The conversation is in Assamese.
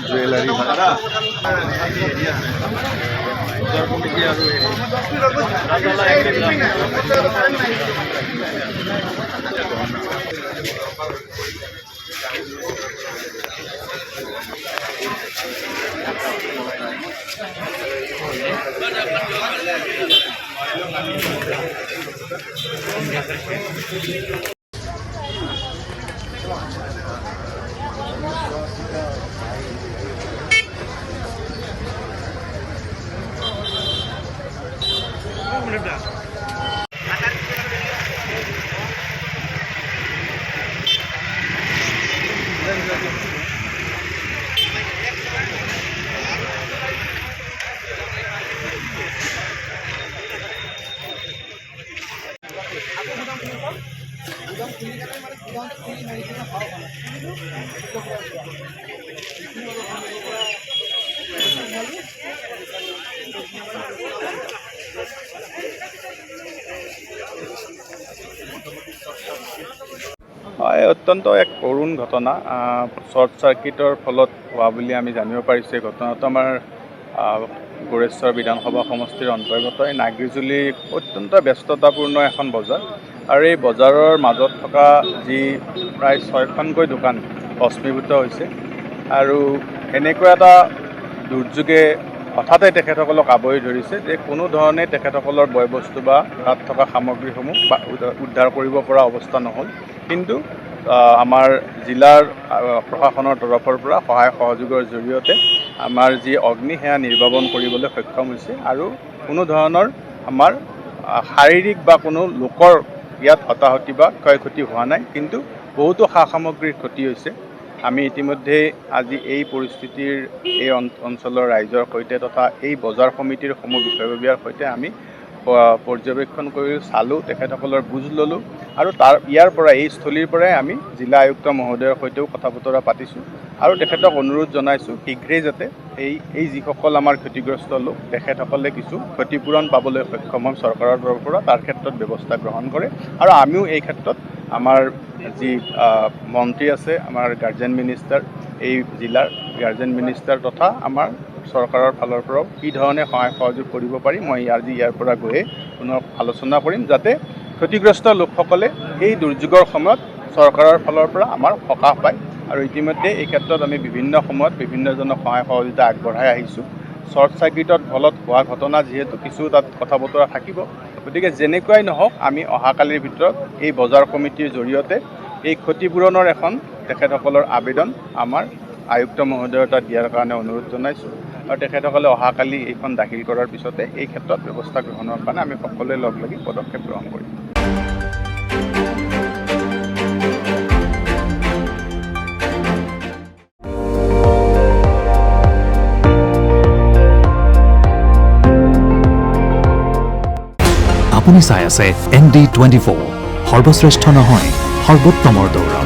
জুৱেলাৰী অত্যন্ত এক কৰুণ ঘটনা শৰ্ট সাৰ্কিটৰ ফলত হোৱা বুলি আমি জানিব পাৰিছোঁ। এই ঘটনাটো আমাৰ গোৰেশ্বৰ বিধানসভা সমষ্টিৰ অন্তৰ্গত এই নাগিজুলি অত্যন্ত ব্যস্ততাপূৰ্ণ এখন বজাৰ আৰু এই বজাৰৰ মাজত থকা যি প্ৰায় 6খনকৈ দোকান ভস্মীভূত হৈছে আৰু এনেকুৱা এটা দুৰ্যোগে হঠাতে তেখেতসকলক আৱৰি ধৰিছে যে কোনো ধৰণে তেখেতসকলৰ বয় বস্তু বা তাত থকা সামগ্ৰীসমূহ উদ্ধাৰ কৰিব পৰা অৱস্থা নহ'ল। কিন্তু আমাৰ জিলাৰ প্ৰশাসনৰ তৰফৰ পৰা সহায় সহযোগৰ জৰিয়তে আমাৰ যি অগ্নি সেয়া নিৰ্বাপন কৰিবলৈ সক্ষম হৈছে আৰু কোনো ধৰণৰ আমাৰ শাৰীৰিক বা কোনো লোকৰ ইয়াত হতাহতি বা ক্ষয়ক্ষতি হোৱা নাই, কিন্তু বহুতো সা সামগ্ৰীৰ ক্ষতি হৈছে। আমি ইতিমধ্যে আজি এই পৰিস্থিতিৰ এই অঞ্চলৰ ৰাইজৰ সৈতে তথা এই বজাৰ সমিতিৰ সমূহ বিষয়ববীয়াৰ সৈতে আমি পৰ্যবেক্ষণ কৰি চালোঁ, তেখেতসকলৰ বুজ ল'লোঁ আৰু ইয়াৰ পৰা এই স্থলীৰ পৰাই আমি জিলা আয়ুক্ত মহোদয়ৰ সৈতেও কথা বতৰা পাতিছোঁ আৰু তেখেতক অনুৰোধ জনাইছোঁ শীঘ্ৰেই যাতে এই যিসকল আমাৰ ক্ষতিগ্ৰস্ত লোক তেখেতসকলে কিছু ক্ষতিপূৰণ পাবলৈ সক্ষম হয় চৰকাৰৰ তৰফৰ পৰা, তাৰ ক্ষেত্ৰত ব্যৱস্থা গ্ৰহণ কৰে। আৰু আমিও এই ক্ষেত্ৰত আমাৰ যি মন্ত্ৰী আছে, আমাৰ গাৰ্জেন মিনিষ্টাৰ, এই জিলাৰ গাৰ্জেন মিনিষ্টাৰ তথা আমাৰ চৰকাৰৰ ফালৰ পৰাও কি ধৰণে সহায় সহযোগ কৰিব পাৰি মই ইয়াৰ পৰা গৈয়ে পুনৰ আলোচনা কৰিম, যাতে ক্ষতিগ্ৰস্ত লোকসকলে এই দুৰ্যোগৰ সময়ত চৰকাৰৰ ফালৰ পৰা আমাৰ সকাহ পায়। আৰু ইতিমধ্যে এই ক্ষেত্ৰত আমি বিভিন্ন সময়ত বিভিন্নজনক সহায় সহযোগিতা আগবঢ়াই আহিছোঁ। শ্বৰ্ট চাৰ্কিটৰ ফলত হোৱা ঘটনা যিহেতু কিছু তাত কথা বতৰা থাকিব, গতিকে যেনেকুৱাই নহওক আমি অহাকালিৰ ভিতৰত এই বজাৰ কমিটিৰ জৰিয়তে এই ক্ষতিপূৰণৰ এখন তেখেতসকলৰ আবেদন আমাৰ আয়ুক্ত মহোদয়ৰ তাত দিয়াৰ কাৰণে অনুৰোধ জনাইছোঁ আৰু তেখেতসকলে অহাকালি এইখন দাখিল কৰাৰ পিছতে এই ক্ষেত্ৰত ব্যৱস্থা গ্ৰহণৰ কাৰণে আমি সকলোৱে লগ লাগি পদক্ষেপ গ্ৰহণ কৰিম। আপুনি চাই আছে ND24, সৰ্বশ্ৰেষ্ঠ নহয় সৰ্বোত্তমৰ দৌৰ।